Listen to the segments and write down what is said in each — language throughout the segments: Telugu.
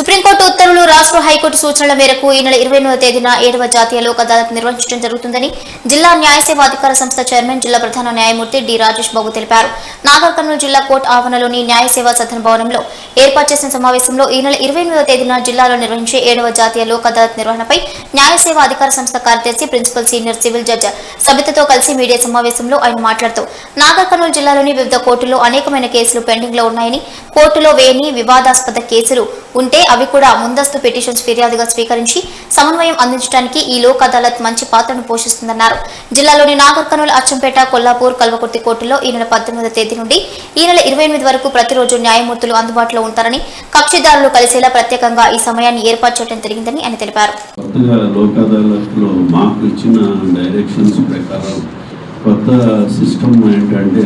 సుప్రీంకోర్టు ఉత్తర్వులు రాష్ట్ర హైకోర్టు సూచనల మేరకు ఈ నెల 28వ తేదీన 7వ జాతీయ లోక్ అదాలత్ నిర్వహించడం జరుగుతుందని జిల్లా న్యాయ సేవా అధికార సంస్థ చైర్మన్ జిల్లా ప్రధాన న్యాయమూర్తి డి రాజేష్ బాబు తెలిపారు. నాగర్ కర్నూలు జిల్లా కోర్టు ఆవరణలోని న్యాయ సేవా సదన్ భవనంలో ఏర్పాటు చేసిన సమావేశంలో ఈ నెల 28వ తేదీన జిల్లాలో నిర్వహించే 7వ జాతీయ లోక్ అదాలత్ నిర్వహణపై న్యాయ సేవా అధికార సంస్థ కార్యదర్శి ప్రిన్సిపల్ సీనియర్ సివిల్ జడ్జి సబితతో కలిసి మీడియా సమావేశంలో ఆయన మాట్లాడుతూ నాగర్ కర్నూలు జిల్లాలోని వివిధ కోర్టుల్లో అనేకమైన కేసులు పెండింగ్ లో ఉన్నాయని, కోర్టులో వేయని వివాదాస్పద కేసులు ఉంటే అవి కూడా ముందస్తు పిటిషన్స్ ఫిర్యాదుగా స్వీకరించి సమన్వయం అందించడానికి ఈ లోక్ అదాలత్ మంచి పాత్రను పోషిస్తుందన్నారు. జిల్లాలోని నాగర్ కర్నూలు, అచ్చంపేట, కొల్లాపూర్, కల్వకుర్తి కోర్టులో ఈ నెల 18వ తేదీ నుండి ఈ నెల 28 వరకు ప్రతిరోజు న్యాయమూర్తులు అందుబాటులో ఉంటారని, కక్షిదారులు కలిసేలా ప్రత్యేకంగా ఈ సమయాన్ని ఏర్పాటు చేయడం జరిగిందని ఆయన తెలిపారు. కొత్త సిస్టమ్ ఏంటంటే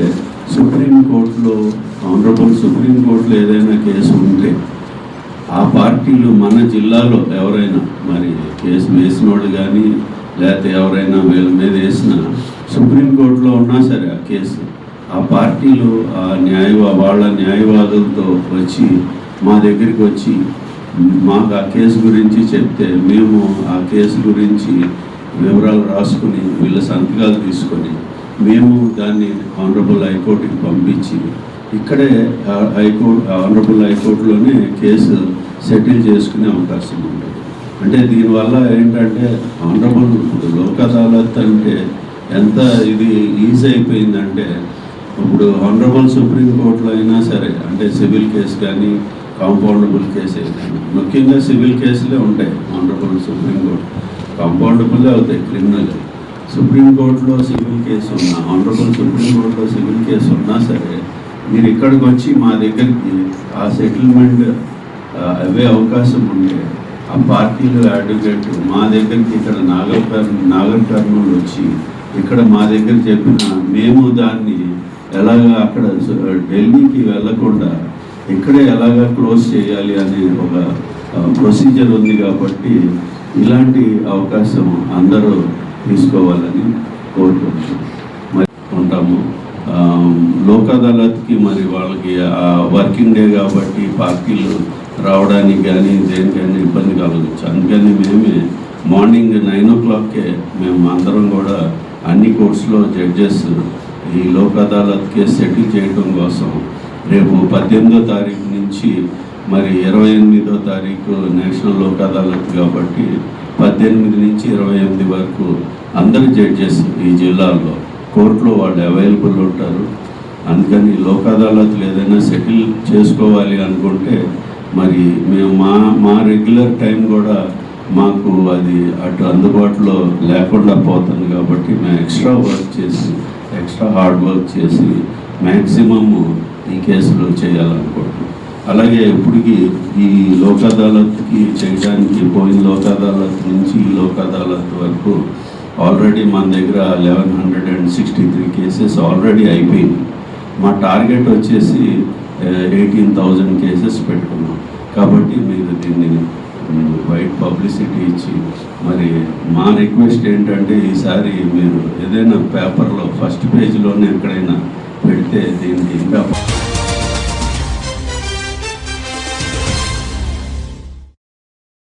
సుప్రీంకోర్టులో ఏదైనా కేసు ఉంటే ఆ పార్టీలు మన జిల్లాలో ఎవరైనా మరి కేసు వేసిన వాళ్ళు కానీ లేకపోతే ఎవరైనా వీళ్ళ మీద వేసిన సుప్రీంకోర్టులో ఉన్నా సరే ఆ కేసు ఆ పార్టీలు వాళ్ళ న్యాయవాదులతో వచ్చి మా దగ్గరికి వచ్చి మాకు ఆ కేసు గురించి చెప్తే మేము ఆ కేసు గురించి వివరాలు రాసుకుని వీళ్ళ సంతకాలు తీసుకొని మేము దాన్ని ఆనరబుల్ హైకోర్టుకి పంపించి ఇక్కడే ఆనరబుల్ హైకోర్టులోనే కేసు సెటిల్ చేసుకునే అవకాశం ఉంటుంది. అంటే దీనివల్ల ఏంటంటే ఆనరబుల్ లోక్ అదాలత్ అంటే ఎంత ఇది ఈజీ అయిపోయిందంటే ఇప్పుడు ఆనరబుల్ సుప్రీంకోర్టులో అయినా సరే అంటే సివిల్ కేసు కానీ కాంపౌండబుల్ కేసు అయినా ముఖ్యంగా సివిల్ కేసులే ఉంటాయి. ఆనరబుల్ సుప్రీంకోర్టు కాంపౌండబుల్ అవుతాయి క్రిమినల్. సుప్రీంకోర్టులో సివిల్ కేసు ఉన్నా ఆనరబుల్ సుప్రీంకోర్టులో సివిల్ కేసు ఉన్నా సరే మీరు ఇక్కడికి వచ్చి మా దగ్గరికి ఆ సెటిల్మెంట్ అవే అవకాశం ఉంటే ఆ పార్టీలు అడ్వకేట్ మా దగ్గరికి ఇక్కడ నాగర్ కర్నూలు వచ్చి ఇక్కడ మా దగ్గర చెప్పిన మేము దాన్ని ఎలాగ అక్కడ ఢిల్లీకి వెళ్ళకుండా ఇక్కడే ఎలాగ క్లోజ్ చేయాలి అనే ఒక ప్రొసీజర్ ఉంది. కాబట్టి ఇలాంటి అవకాశం అందరూ తీసుకోవాలని కోరుకుంటున్నాము. ఉంటాము లోక్ అదాలత్కి మరి వాళ్ళకి వర్కింగ్ డే కాబట్టి పార్టీలు రావడానికి కానీ దేనికైనా ఇబ్బంది కలగచ్చు. అందుకని మేమే మార్నింగ్ 9 o'clockకే మేము అందరం కూడా అన్ని కోర్ట్స్లో జడ్జెస్ ఈ లోక్ అదాలత్ కేసు సెటిల్ చేయడం కోసం రేపు 18వ తారీఖు నుంచి మరి 28వ తారీఖు నేషనల్ లోక్ అదాలత్ కాబట్టి 18 నుంచి 28 వరకు అందరు జడ్జెస్ ఈ జిల్లాలో కోర్టులో వాళ్ళు అవైలబుల్ ఉంటారు. అందుకని లోక్ అదాలత్లు ఏదైనా సెటిల్ చేసుకోవాలి అనుకుంటే మరి మేము మా రెగ్యులర్ టైం కూడా మాకు అది అటు అందుబాటులో లేకుండా పోతుంది. కాబట్టి మేము ఎక్స్ట్రా హార్డ్ వర్క్ చేసి మ్యాక్సిమమ్ ఈ కేసులు చేయాలనుకుంటున్నాం. అలాగే ఇప్పటికి ఈ లోక్ అదాలత్కి చేయడానికి పోయిన లోక్ అదాలత్ నుంచి ఈ లోక్ అదాలత్ వరకు ఆల్రెడీ మన దగ్గర 1163 కేసెస్ ఆల్రెడీ అయిపోయింది. మా టార్గెట్ వచ్చేసి 18,000 కేసెస్ పెట్టుకున్నాం. కాబట్టి మీరు దీన్ని వైడ్ పబ్లిసిటీ ఇచ్చి మరి మా రిక్వెస్ట్ ఏంటంటే ఈసారి మీరు ఏదైనా పేపర్లో ఫస్ట్ పేజీలోనే ఎక్కడైనా పెడితే దీనికి ఇంకా